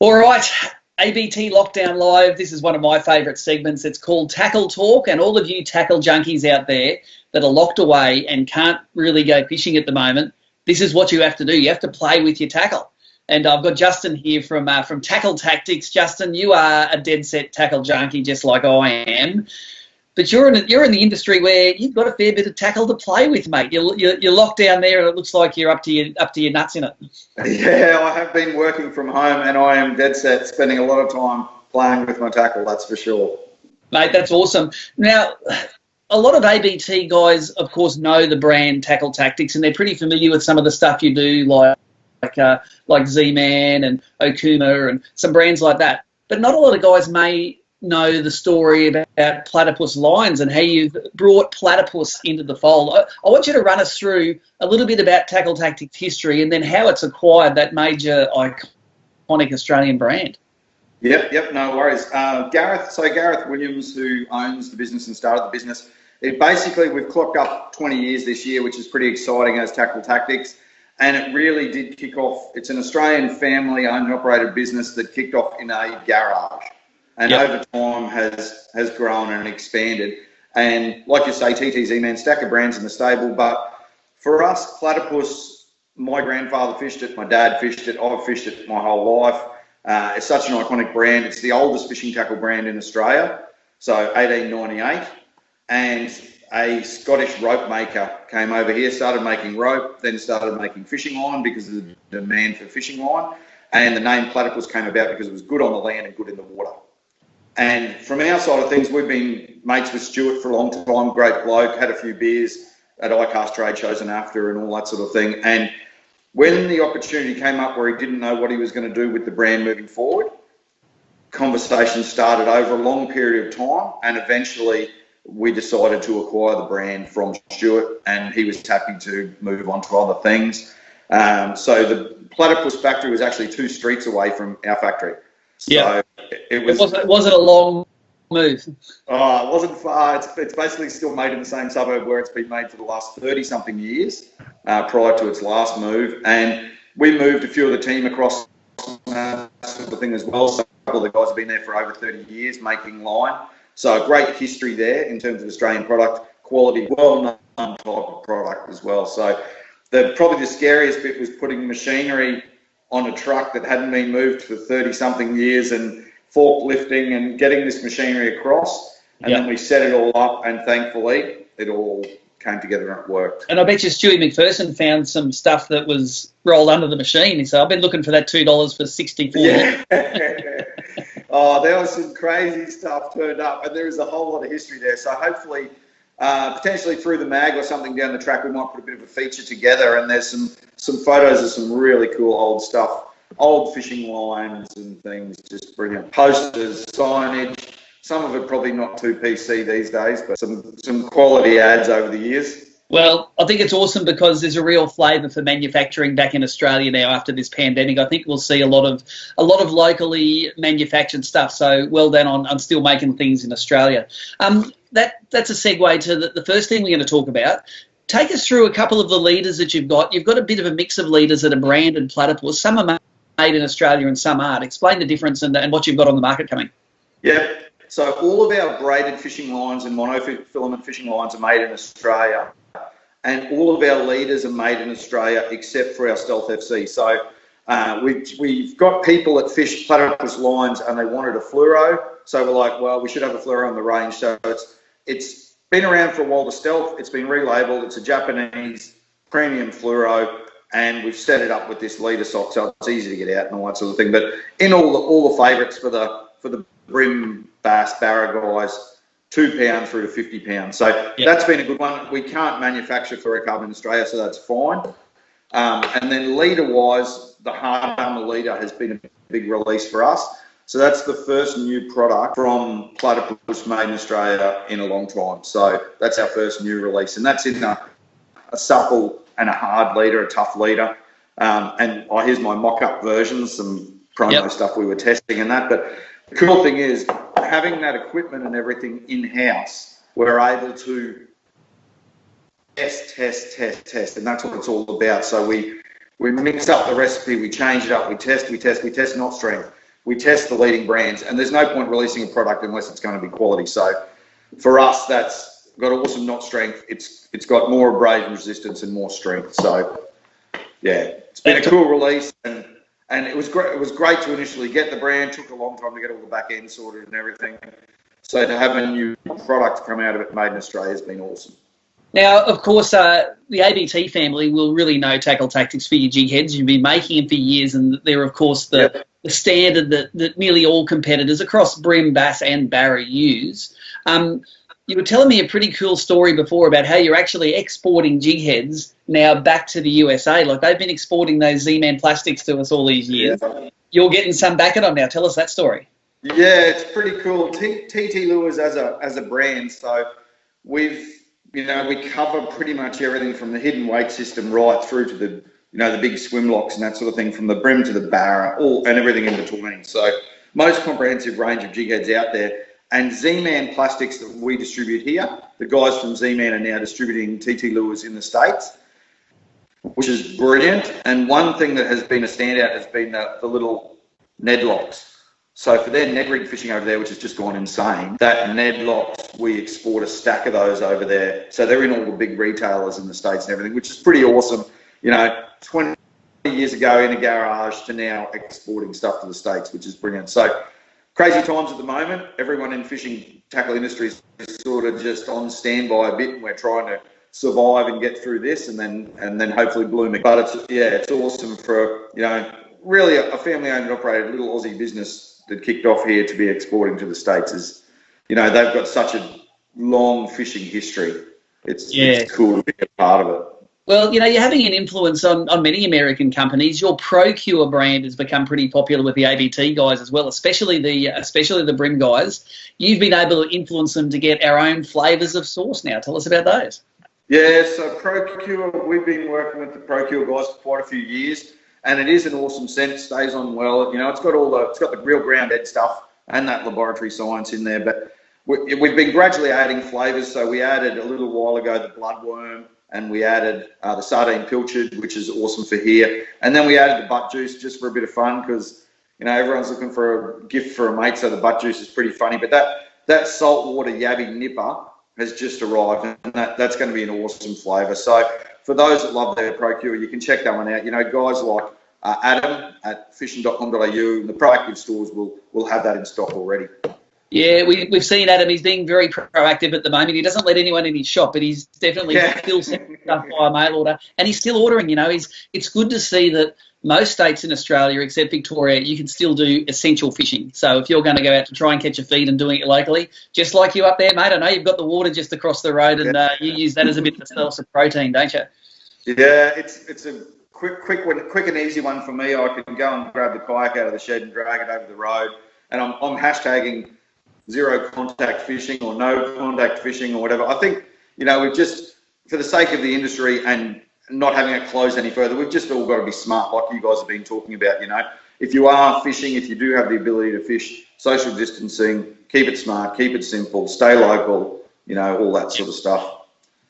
All right, ABT Lockdown Live. This is one of my favourite segments. It's called Tackle Talk, and all of you tackle junkies out there that are locked away and can't really go fishing at the moment, this is what you have to do. You have to play with your tackle. And I've got Justin here from Tackle Tactics. Justin, you are a dead set tackle junkie just like I am. But you're in the industry where you've got a fair bit of tackle to play with, mate. You're locked down there, and it looks like you're up to your nuts in it. Yeah, I have been working from home, and I am dead set spending a lot of time playing with my tackle. That's for sure, mate. That's awesome. Now, a lot of ABT guys, of course, know the brand Tackle Tactics, and they're pretty familiar with some of the stuff you do, like Z-Man and Okuma and some brands like that. But not a lot of guys may know the story about Platypus Lines and how you've brought Platypus into the fold. I want you to run us through a little bit about Tackle Tactics history and then how it's acquired that major iconic Australian brand. Yep, no worries. Gareth Williams, who owns the business and started the business, we've clocked up 20 years this year, which is pretty exciting as Tackle Tactics. And it really did kick off. It's an Australian family owned and operated business that kicked off in a garage. And over time has grown and expanded. And like you say, TTZ, stack of brands in the stable. But for us, Platypus, my grandfather fished it, my dad fished it, I've fished it my whole life. It's such an iconic brand. It's the oldest fishing tackle brand in Australia, so 1898. And a Scottish rope maker came over here, started making rope, then started making fishing line because of the demand for fishing line. And the name Platypus came about because it was good on the land and good in the water. And from our side of things, we've been mates with Stuart for a long time, great bloke, had a few beers at ICAST trade shows and after and all that sort of thing. And when the opportunity came up where he didn't know what he was going to do with the brand moving forward, conversations started over a long period of time, and eventually we decided to acquire the brand from Stuart, and he was happy to move on to other things. So the Platypus factory was actually 2 streets away from our factory. So was it a long move? Oh, it wasn't far. It's basically still made in the same suburb where it's been made for the last 30-something years prior to its last move. And we moved a few of the team across that sort of thing as well. So a couple of the guys have been there for over 30 years making line. So a great history there in terms of Australian product, quality, well-known type of product as well. So probably the scariest bit was putting machinery on a truck that hadn't been moved for 30-something years and forklifting and getting this machinery across. And then we set it all up, and thankfully it all came together and it worked. And I bet you Stewie McPherson found some stuff that was rolled under the machine. He said, I've been looking for that $2 for 64. Yeah. Oh, there was some crazy stuff turned up, and there is a whole lot of history there. So hopefully, potentially through the mag or something down the track, we might put a bit of a feature together, and there's some photos of some really cool old stuff, old fishing lines and things, just brilliant. Posters, signage, some of it probably not too PC these days, but some quality ads over the years. Well, I think it's awesome because there's a real flavour for manufacturing back in Australia now after this pandemic. I think we'll see a lot of locally manufactured stuff. So well done on still making things in Australia. That's a segue to the first thing we're going to talk about. Take us through a couple of the leaders that you've got. You've got a bit of a mix of leaders that are branded Platypus. Some are made in Australia and some aren't. Explain the difference and what you've got on the market coming. Yep. So all of our braided fishing lines and monofilament fishing lines are made in Australia. And all of our leaders are made in Australia except for our Stealth FC. So we've got people that fish Platypus lines and they wanted a fluoro. So we're like, well, we should have a fluoro on the range. So it's been around for a while, the Stealth. It's been relabeled. It's a Japanese premium fluoro. And we've set it up with this leader sock, so it's easy to get out and all that sort of thing. But in all the favourites for the brim, bass, barra guys, £2 through to £50. So that's been a good one. We can't manufacture fluorocarbon in Australia, so that's fine. And then leader-wise, the hard armour leader has been a big release for us. So that's the first new product from Platypus made in Australia in a long time. So that's our first new release, and that's in a supple and a hard leader, a tough leader. And here's my mock-up version, some promo stuff we were testing and that. But the cool thing is, having that equipment and everything in-house, we're able to test, and that's what it's all about. So we mix up the recipe, we change it up, we test, not strength. we test the leading brands, and there's no point releasing a product unless it's going to be quality. So for us, that's got awesome knot strength. It's got more abrasion resistance and more strength. So yeah, it's been a cool release, and it was great. It was great to initially get the brand. Took a long time to get all the back end sorted and everything. So to have a new product come out of it made in Australia has been awesome. Now, of course, the ABT family will really know tackle tactics for your jig heads. You've been making them for years, and they're, of course, the standard that nearly all competitors across brim, bass, and barra use. You were telling me a pretty cool story before about how you're actually exporting jig heads now back to the USA. Like, they've been exporting those Z-Man plastics to us all these years. Yeah. You're getting some back at them now. Tell us that story. Yeah, it's pretty cool. TT Lures as a brand, so we cover pretty much everything from the hidden weight system right through to the the big swim locks and that sort of thing, from the brim to the barra, and everything in between. So most comprehensive range of jig heads out there. And Z-Man plastics that we distribute here, the guys from Z-Man are now distributing TT Lures in the States, which is brilliant. And one thing that has been a standout has been the little Ned locks. So for their Ned rig fishing over there, which has just gone insane, that Ned locks, we export a stack of those over there. So they're in all the big retailers in the States and everything, which is pretty awesome. 20 years ago in a garage to now exporting stuff to the States, which is brilliant. So crazy times at the moment. Everyone in fishing tackle industries is sort of just on standby a bit, and we're trying to survive and get through this, and then hopefully blooming. But it's awesome for really a family-owned and operated little Aussie business that kicked off here to be exporting to the States. Is they've got such a long fishing history. It's cool to be a part of it. Well, you're having an influence on many American companies. Your ProCure brand has become pretty popular with the ABT guys as well, especially the brim guys. You've been able to influence them to get our own flavours of sauce now. Tell us about those. Yeah, so ProCure, we've been working with the ProCure guys for quite a few years, and it is an awesome scent. Stays on well. It's got the real ground-ed stuff and that laboratory science in there. But we've been gradually adding flavours. So we added a little while ago the bloodworm, and we added the sardine pilchard, which is awesome for here. And then we added the butt juice just for a bit of fun, because everyone's looking for a gift for a mate, so the butt juice is pretty funny. But that saltwater yabby nipper has just arrived, and that's going to be an awesome flavour. So for those that love their ProCure, you can check that one out. Guys like Adam at fishing.com.au, and the Proactive stores will have that in stock already. Yeah, we've seen Adam. He's being very proactive at the moment. He doesn't let anyone in his shop, but he's definitely still sending stuff by mail order, and he's still ordering. It's good to see that most states in Australia, except Victoria, you can still do essential fishing. So if you're going to go out to try and catch a feed and doing it locally, just like you up there, mate, I know you've got the water just across the road, and you use that as a bit of a source of protein, don't you? Yeah, it's a quick and easy one for me. I can go and grab the kayak out of the shed and drag it over the road, and I'm hashtagging zero contact fishing or no contact fishing or whatever. I think, we've just, for the sake of the industry and not having it closed any further, we've just all got to be smart, like you guys have been talking about. If you are fishing, if you do have the ability to fish, social distancing, keep it smart, keep it simple, stay local, all that sort of stuff.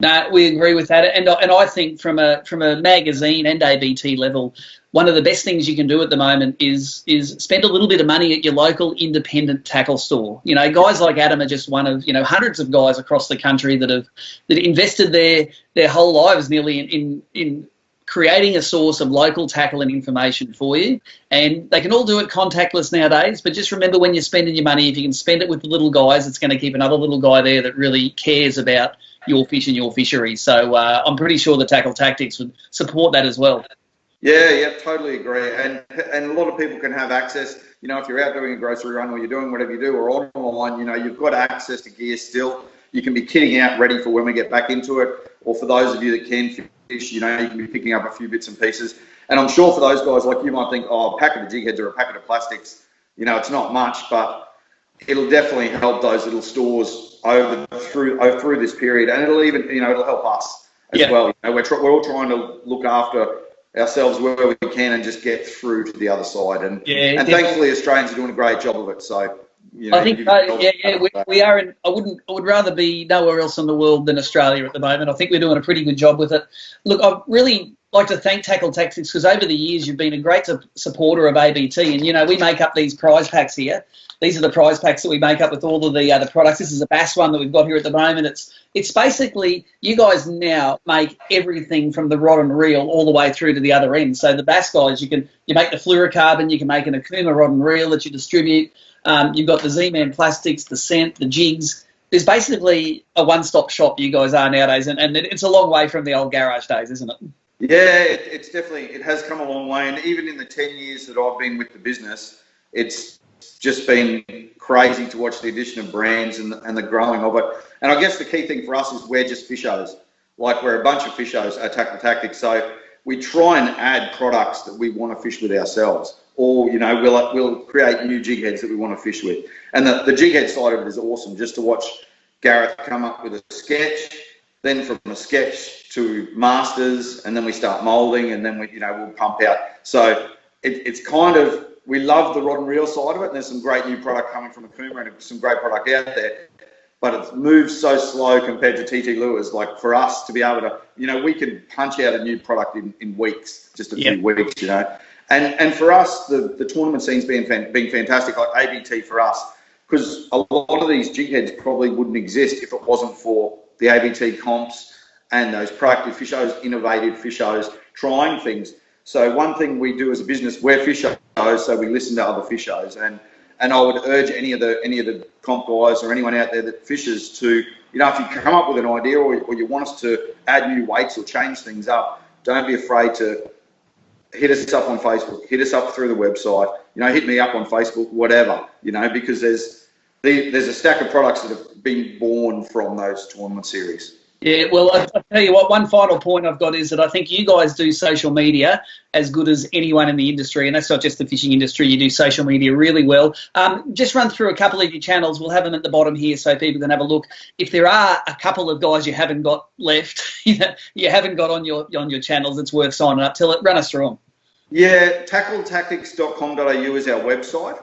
No, we agree with that, and I think from a magazine and ABT level, one of the best things you can do at the moment is spend a little bit of money at your local independent tackle store. Guys like Adam are just one of hundreds of guys across the country that invested their whole lives nearly in creating a source of local tackle and information for you. And they can all do it contactless nowadays, but just remember, when you're spending your money, if you can spend it with the little guys, it's going to keep another little guy there that really cares about your fish and your fishery. So I'm pretty sure the Tackle Tactics would support that as well. Yeah, totally agree. And a lot of people can have access. If you're out doing a grocery run or you're doing whatever you do, or online, you've got access to gear still. You can be kitting out ready for when we get back into it. Or for those of you that can fish, you can be picking up a few bits and pieces. And I'm sure for those guys, like you might think, a packet of jig heads or a packet of plastics, it's not much, but it'll definitely help those little stores through this period, and it'll even it'll help us as well. We're all trying to look after ourselves where we can and just get through to the other side, and thankfully Australians are doing a great job of it. So I think we are. I would rather be nowhere else in the world than Australia at the moment. I think we're doing a pretty good job with it. Look, I've really like to thank Tackle Tactics because over the years you've been a great supporter of ABT, and we make up these prize packs here. These are the prize packs that we make up with all of the products. This is a bass one that we've got here at the moment. It's basically you guys now make everything from the rod and reel all the way through to the other end. So the bass guys, you make the fluorocarbon, you can make an Akuma rod and reel that you distribute. You've got the Z-Man plastics, the scent, the jigs. There's basically a one-stop shop you guys are nowadays, and it's a long way from the old garage days, isn't it? Yeah, it's definitely, it has come a long way. And even in the 10 years that I've been with the business, it's just been crazy to watch the addition of brands and the growing of it. And I guess the key thing for us is we're just fishers. Like we're a bunch of fishers at Tackle Tactics. So we try and add products that we want to fish with ourselves. Or, we'll create new jig heads that we want to fish with. And the jig head side of it is awesome, just to watch Gareth come up with a sketch, then from a sketch to masters, and then we start moulding, and then we'll pump out. So it's kind of, we love the rod and reel side of it, and there's some great new product coming from Akuma and some great product out there, but it moves so slow compared to TT Lures. Like for us to be able to, we can punch out a new product in weeks, just a few weeks, And for us, the tournament scene's been fantastic, like ABT for us, because a lot of these jig heads probably wouldn't exist if it wasn't for the ABT comps and those proactive fishers, innovative fishers, trying things. So one thing we do as a business, we're fishers, so we listen to other fishers, and I would urge any of the comp guys or anyone out there that fishes to, if you come up with an idea or you want us to add new weights or change things up, don't be afraid to hit us up on Facebook, hit us up through the website, hit me up on Facebook, whatever, because there's a stack of products that have been born from those tournament series. Yeah, well, I'll tell you what, one final point I've got is that I think you guys do social media as good as anyone in the industry, and that's not just the fishing industry. You do social media really well. Just run through a couple of your channels. We'll have them at the bottom here so people can have a look. If there are a couple of guys you haven't got left, you haven't got on your channels, it's worth signing up. Run us through them. Yeah, tackletactics.com.au is our website,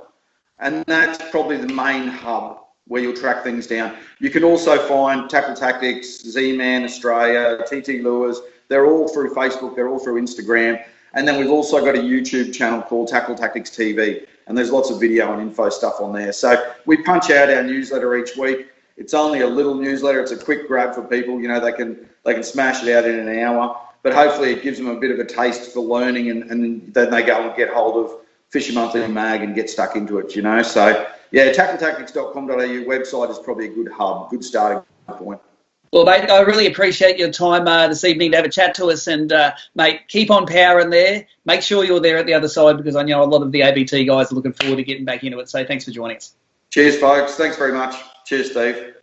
and that's probably the main hub where you'll track things down. You can also find Tackle Tactics, Z-Man Australia, TT Lures. They're all through Facebook. They're all through Instagram. And then we've also got a YouTube channel called Tackle Tactics TV, and there's lots of video and info stuff on there. So we punch out our newsletter each week. It's only a little newsletter. It's a quick grab for people. They can smash it out in an hour. But hopefully it gives them a bit of a taste for learning, and then they go and get hold of Fishing Monthly Mag and get stuck into it, So, yeah, tackletactics.com.au website is probably a good hub, good starting point. Well, mate, I really appreciate your time this evening to have a chat to us, and, mate, keep on powering there. Make sure you're there at the other side, because I know a lot of the ABT guys are looking forward to getting back into it. So thanks for joining us. Cheers, folks. Thanks very much. Cheers, Steve.